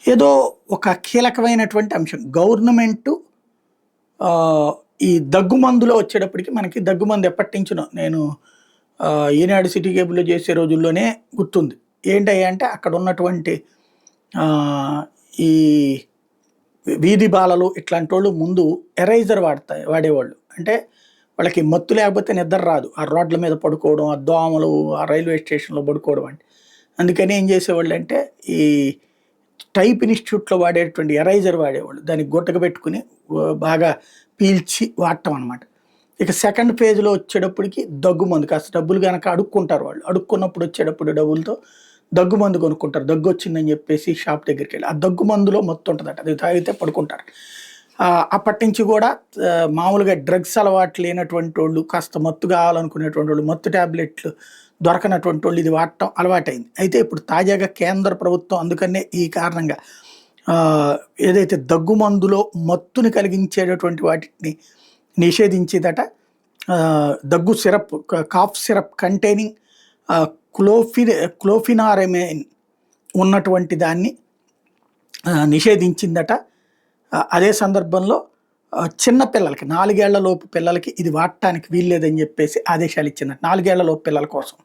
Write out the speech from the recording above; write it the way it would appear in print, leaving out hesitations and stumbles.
ఏదో ఒక కీలకమైనటువంటి అంశం. గవర్నమెంటు ఈ దగ్గుమందులో వచ్చేటప్పటికి మనకి దగ్గుమందు ఎప్పటినుంచో నేను ఈనాడు సిటీ కేబుల్‌లో చేసే రోజుల్లోనే గుర్తుంది. ఏంటయ్యా అంటే అక్కడ ఉన్నటువంటి ఆహ్, ఈ వీధి బాలలు ఇట్లాంటోళ్ళు ముందు ఎరైజర్ వాడేవాళ్ళు. అంటే వాళ్ళకి మత్తు లేకపోతే నిద్ర రాదు. ఆ రోడ్ల మీద పడుకోవడం, ఆ దోమలు, ఆ రైల్వే స్టేషన్‌లో పడుకోవడం అంటే. అందుకని ఏం చేసేవాళ్ళంటే ఈ టైప్ ఇన్‌స్టిట్యూట్‌లో వాడేటువంటి ఎరైజర్ వాడేవాళ్ళు. దాన్ని గుట్టక పెట్టుకొని బాగా పీల్చి వాడటం అనమాట. ఇక సెకండ్ ఫేజ్‌లో వచ్చేటప్పటికి దగ్గుమందు కాస్త డబ్బులు గనక అడుక్కుంటారు వాళ్ళు. అడుక్కున్నప్పుడు వచ్చేటప్పుడు డబ్బులతో దగ్గుమందు కొనుక్కుంటారు. దగ్గొచ్చిందని చెప్పేసి షాప్ దగ్గరికెళ్ళి. ఆ దగ్గుమందులో మత్తు ఉంటదట. అది తాగితే పడుకుంటారు. అప్పటినుంచి కూడా మామూలుగా డ్రగ్స్ అలవాటు లేనటువంటోళ్ళు, కాస్త మత్తు కావాలనుకునేటువంటోళ్ళు, మత్తు టాబ్లెట్లు దొరకనటువంటోళ్ళు ఇది వాడటం అలవాటయింది. అయితే ఇప్పుడు తాజాగా కేంద్ర ప్రభుత్వం అందుకనే ఈ కారణంగా ఏదైతే దగ్గుమందులో మత్తుని కలిగించేటటువంటి వాటిని నిషేధించేదట. దగ్గు సిరప్, కాఫ్ సిరప్ కంటైనింగ్ క్లోఫినారమైన్ ఉన్నటువంటి దాన్ని నిషేధించిందట. అదే సందర్భంలో చిన్న పిల్లలకి 4 ఏళ్ల లోపు పిల్లలకి ఇది వాడటానికి వీల్లేదని చెప్పేసి ఆదేశాలు ఇచ్చిందట. 4 ఏళ్ల లోపు పిల్లల కోసం.